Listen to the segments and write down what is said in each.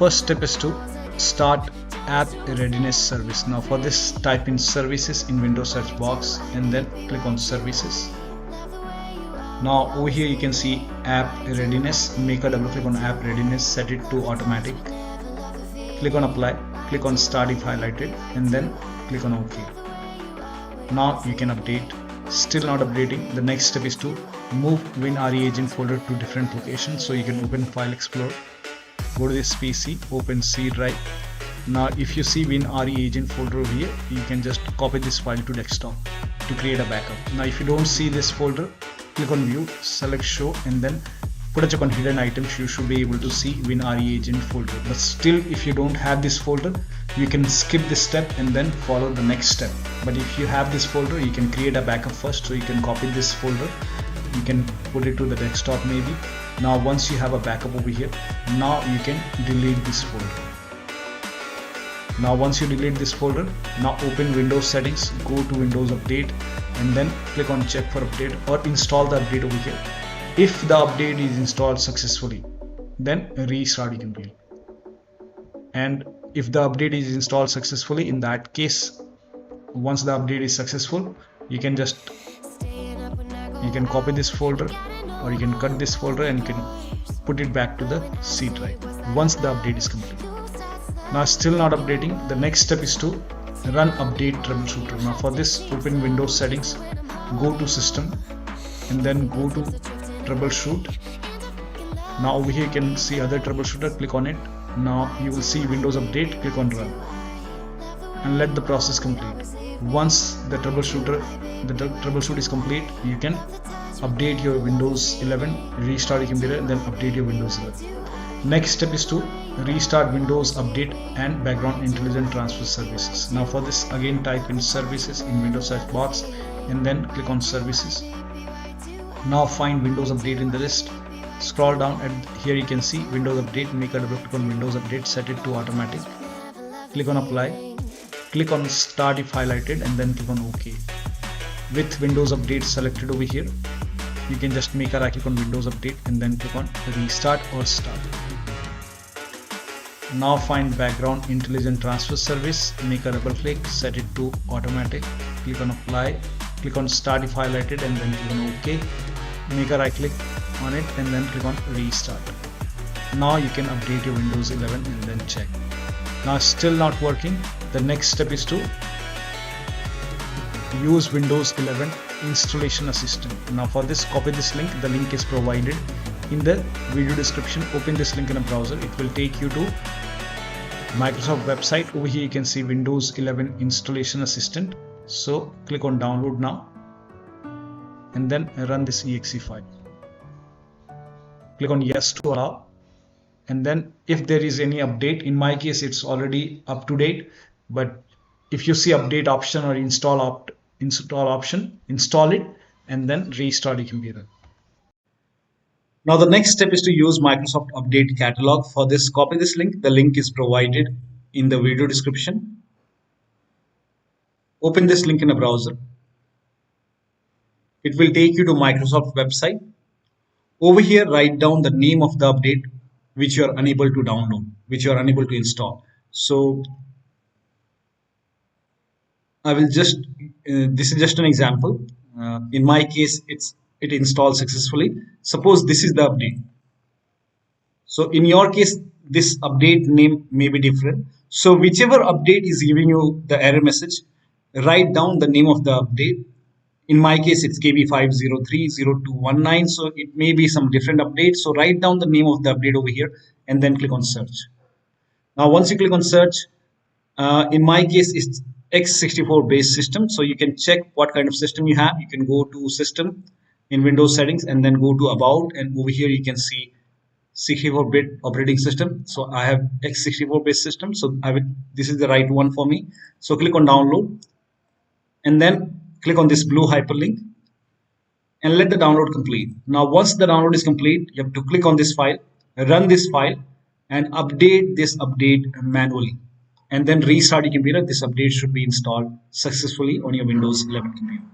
First step is to start app readiness service. Now for this, type in services in Windows search box and then click on services. Now over here you can see app readiness. Make a double click on app readiness, set it to automatic, click on apply, click on start if highlighted and then click on OK. Now you can update. Still not updating. The next step is to move WinRE agent folder to different locations. So you can open File Explorer, go to this PC, open C drive. Now if you see WinRE agent folder over here, you can just copy this file to desktop to create a backup. Now if you don't see this folder, click on view, select show and then put a check on hidden items. You should be able to see WinRE agent folder. But still, if you don't have this folder, you can skip this step and then follow the next step. But if you have this folder, you can create a backup first. So you can copy this folder, you can put it to the desktop maybe. Now once you have a backup over here, now you can delete this folder. Now once you delete this folder, now open Windows settings, go to Windows Update and then click on check for update or install the update over here. If the update is installed successfully, then restart it completely. And if the update is installed successfully, in that case, once the update is successful, you can copy this folder or you can cut this folder and you can put it back to the C drive once the update is complete. Now still not updating. The next step is to run update troubleshooter. Now for this, open Windows settings, go to system and then go to troubleshoot. Now over here you can see other troubleshooter, click on it. Now you will see Windows update, click on run and let the process complete. Once the troubleshoot is complete, you can update your Windows 11, restart your computer and then update your Windows 11. Next step is to restart Windows Update and Background Intelligent Transfer Services. Now for this, again type in services in Windows search box and then click on services. Now find Windows Update in the list. Scroll down and here you can see Windows Update. Make a double click on Windows Update, set it to automatic. Click on apply. Click on start if highlighted and then click on OK. With Windows Update selected over here, you can just make a right click on Windows Update and then click on restart or start. Now find Background Intelligent Transfer Service. Make a double click, set it to automatic. Click on apply. Click on start if highlighted and then click on OK. Make a right click on it and then click on restart. Now you can update your Windows 11 and then check. Now still not working. The next step is to use Windows 11 installation assistant. Now for this, copy this link. The link is provided in the video description. Open this link in a browser. It will take you to Microsoft website. Over here you can see Windows 11 installation assistant. So click on download now and then run this exe file. Click on yes to allow and then if there is any update, in my case it's already up to date, but if you see update option or install option, install it and then restart your computer. Now the next step is to use Microsoft Update Catalog. For this, copy this link. The link is provided in the video description. Open this link in a browser. It will take you to Microsoft website. Over here, write down the name of the update which you are unable to download, which you are unable to install. So I will just, this is just an example. In my case, it installed successfully. Suppose this is the update. So in your case, this update name may be different. So whichever update is giving you the error message, write down the name of the update. In my case, it's KB5030219. So it may be some different update. So write down the name of the update over here and then click on search. Now, once you click on search, in my case, it's x64 based system. So you can check what kind of system you have. You can go to system in Windows settings and then go to about, and over here you can see 64-bit operating system. So I have x64 based system. So this is the right one for me. So click on download and then click on this blue hyperlink and let the download complete. Now once the download is complete, you have to click on this file, run this file and update this update manually and then restart your computer. This update should be installed successfully on your Windows 11 computer.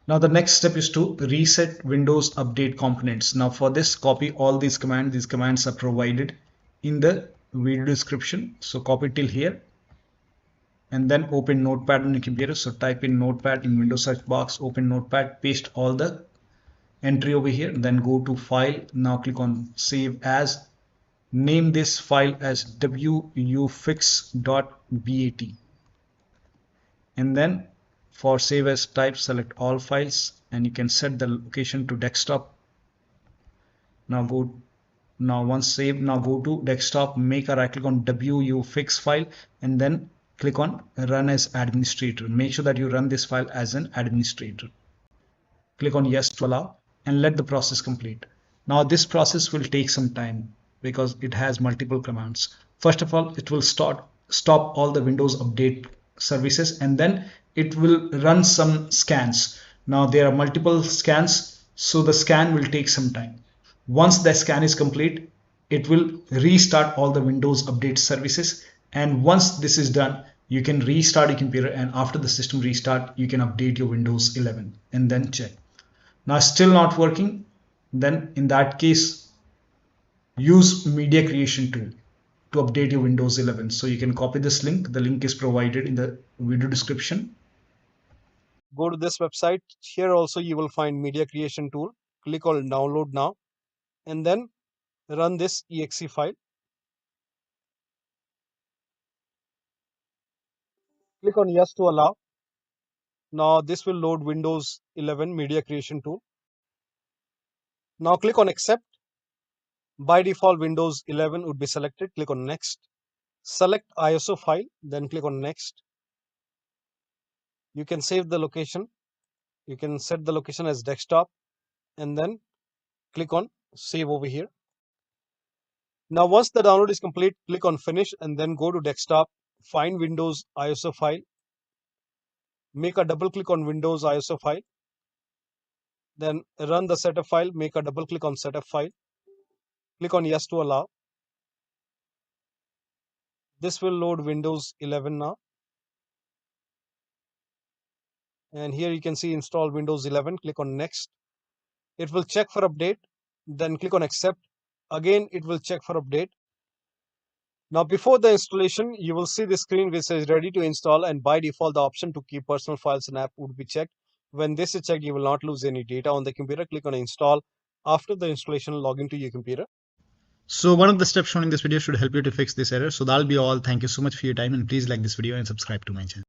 Now the next step is to reset Windows Update components. Now for this, copy all these commands. These commands are provided in the video description, so copy till here and then open Notepad on your computer. So type in Notepad in Windows search box, open Notepad, paste all the entry over here, then go to file. Now click on save as, name this file as wufix.bat, and then for save as type, select all files and you can set the location to desktop. Now once saved, now go to desktop, make a right click on wufix file and then click on run as administrator. Make sure that you run this file as an administrator. Click on yes to allow and let the process complete. Now this process will take some time because it has multiple commands. First of all, it will stop all the Windows Update services and then it will run some scans. Now there are multiple scans, so the scan will take some time. Once the scan is complete, it will restart all the Windows Update services, and once this is done, you can restart your computer, and after the system restart, you can update your Windows 11 and then check. Now still not working, then in that case use media creation tool to update your Windows 11. So you can copy this link. The link is provided in the video description. Go to this website. Here also you will find media creation tool. Click on download now and then run this exe file. Click on yes to allow. Now this will load Windows 11 media creation tool. Now click on accept. By default Windows 11 would be selected. Click on next. Select ISO file, then click on next. You can save the location. You can set the location as desktop and then click on save over here. Now once the download is complete, click on finish and then go to desktop, find Windows ISO file, make a double click on Windows ISO file, then run the setup file, make a double click on setup file, click on yes to allow. This will load Windows 11 now. And here you can see install Windows 11, click on next. It will check for update, then click on accept. Again, it will check for update. Now before the installation, you will see the screen which says ready to install, and by default the option to keep personal files and app would be checked. When this is checked, you will not lose any data on the computer. Click on install. After the installation, log into your computer. So one of the steps shown in this video should help you to fix this error. So that'll be all. Thank you so much for your time, and please like this video and subscribe to my channel.